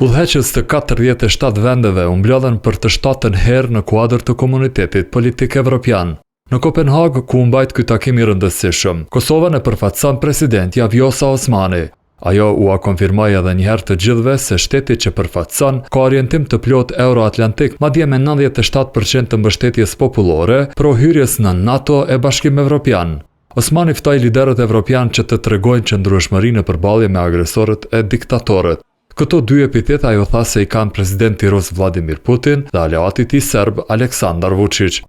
Udhëheqës të 47 vendeve u mblodhen për të 7-ën herë në kuadër të Komunitetit Politik Evropian. Në Kopenhag, ku u mbajt ky takim i rëndësishëm, Kosovën e përfaqëson presidentja Vjosa Osmani. Ajo u konfirmoi edhe një herë të gjithëve se shteti që përfaqëson ka orientim të plot euroatlantik, madje me 97% të mbështetjes popullore pro hyrjes në NATO e Bashkimit Evropian. Osmani ftoi liderët evropian që të tregojnë qëndrueshmëri në përballje me agresorët e diktatorët. Këto dy epitete ajo tha se i kanë presidenti rus Vladimir Putin dhe aleati i tij serb Aleksandar Vučić.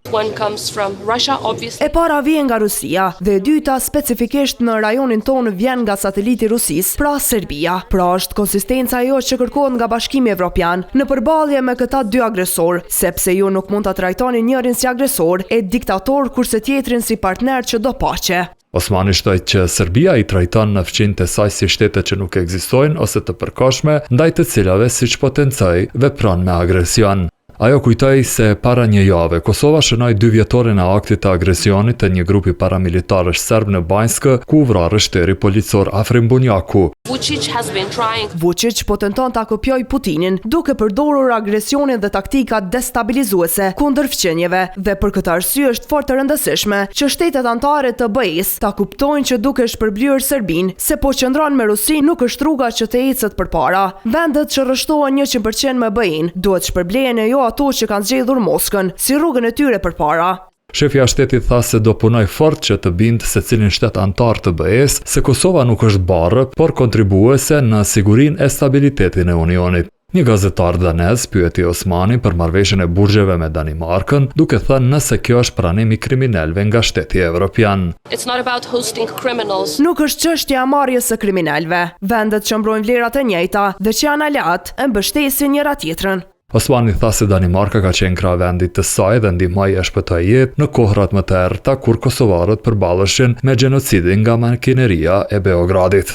E para vjen nga Rusia dhe e dyta specifikisht në rajonin tonë vjen nga sateliti Rusisë, pra Serbia. Pra është konsistenca ajo që kërkohet nga Bashkimi Evropian në përballje me këta dy agresor, sepse ju nuk mund ta trajtoni njërin si agresor e diktator kurse tjetrin si partner që do paqe. Osmani shtoi që Serbia i trajton në fqinjtë e saj si shtete që nuk ekzistojnë ose të përkohshme, ndaj të cilave siç potencoi vepron me agresion. Ajo kujtoi se para një jave Kosova shënoi 2 vjetorin e aktit të agresionit të një grupi paramilitarësh serb në Banjskë, ku u vra rështeri policor Afrim Bunjaku. Vučić po tenton ta kopjojë Putinin, duke përdorur agresionin dhe taktika destabilizuese kundër fqinjeve, dhe për këtë arsye është fort e rëndësishme që shtetet anëtare të BE-s ta kuptojnë që duke shpërblyer Serbinë, se po qëndron me Rusinë nuk është rruga që të ecet përpara. Vendet që rreshtohen 100% me BE-n duhet shpërblehen jo ato që kanë zgjedhur Moskën si rrugën e tyre përpara. Shefja shtetit tha se do punoj fort që të bindë secilin shtet antar të BE-s se Kosova nuk është barë, por kontribuese në sigurinë e stabilitetin e Unionit. Një gazetar danez pyeti Osmani për marrëveshjen e burgjeve me Danimarkën, duke thënë nëse kjo është pranim i kriminalëve nga shteti evropian. Nuk është çështja e marrjes së kriminalëve. Vendet që mbrojnë vlerat e njëjta dhe që janë aleat e mbështesin njëra tjetrën. Osmani tha se Danimarka ka qenë krah vendit të saj dhe ndihmoi e shpëtoi jetë në kohrat më të errta kur kosovarët përballeshin me gjenocidin nga makineria e Beogradit.